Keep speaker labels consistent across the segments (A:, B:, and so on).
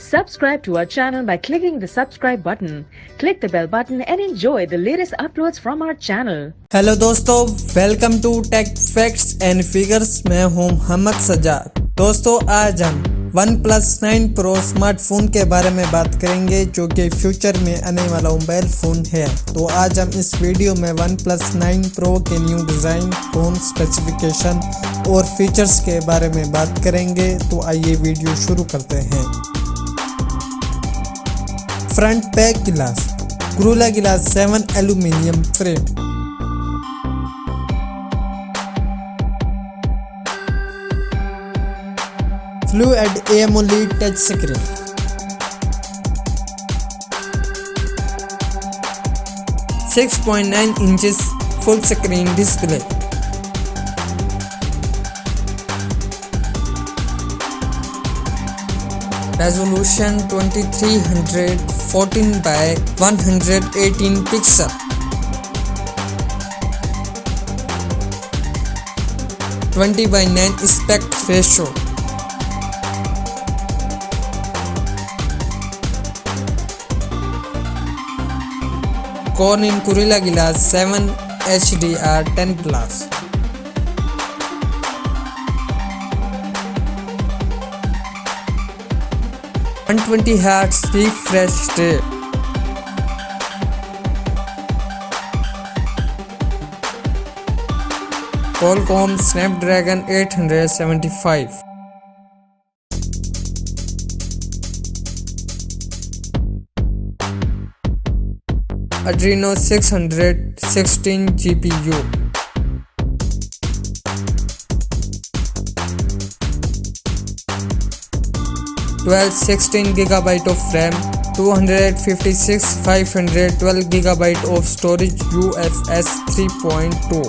A: Subscribe to our channel by clicking the subscribe button. Click the bell button and enjoy the latest uploads from our channel.
B: Hello दोस्तों, welcome to tech facts and figures. मैं हूं मोहम्मद सज्जाद। दोस्तों, आज हम OnePlus 9 Pro smartphone के बारे में बात करेंगे, जो कि फ्यूचर में आने वाला मोबाइल फ़ोन है। तो आज हम इस वीडियो में OnePlus 9 Pro के न्यू डिज़ाइन, फ़ोन स्पेसिफिकेशन और फीचर्स के बारे में बात करेंगे। तो आइए वीडियो शुरू करते हैं। फ्रंट बैक गिलास, gorilla glass 7 aluminium frame, fluid AMOLED touch screen, .9 inches full screen display, resolution 2314 by 118 pixel, 20:9 aspect ratio, Core in Gorilla Glass 7 HDR 10+, Hz refresh rate, Qualcomm Snapdragon 875, Adreno 616 GPU, Dual 16GB of RAM, 256 512GB of storage, UFS 3.2,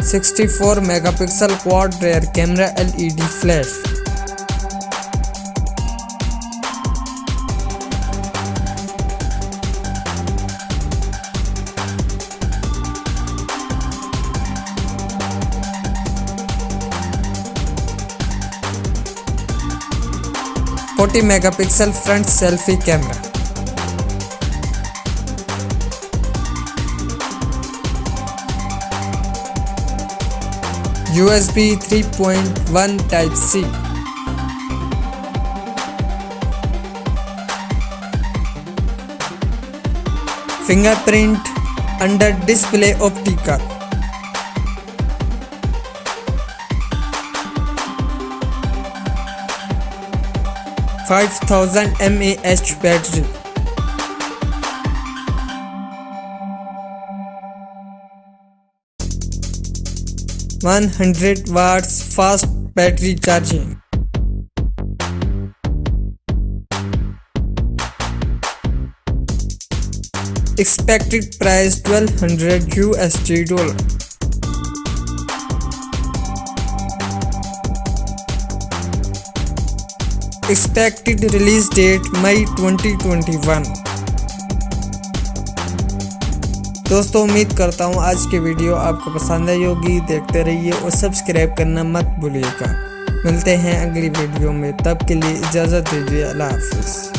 B: .64 megapixel quad rear camera LED flash, .40 megapixel front selfie camera, USB 3.1 Type-C, fingerprint under display optical, .5000 mAh battery, $100 fast battery charging, expected price $1,200, expected release date May 2021। दोस्तों, उम्मीद करता हूँ आज की video आपको पसंद आई होगी। देखते रहिए और सब्सक्राइब करना मत भूलिएगा। मिलते हैं अगली वीडियो में, तब के लिए इजाज़त दीजिए। अल्लाह हाफिज़।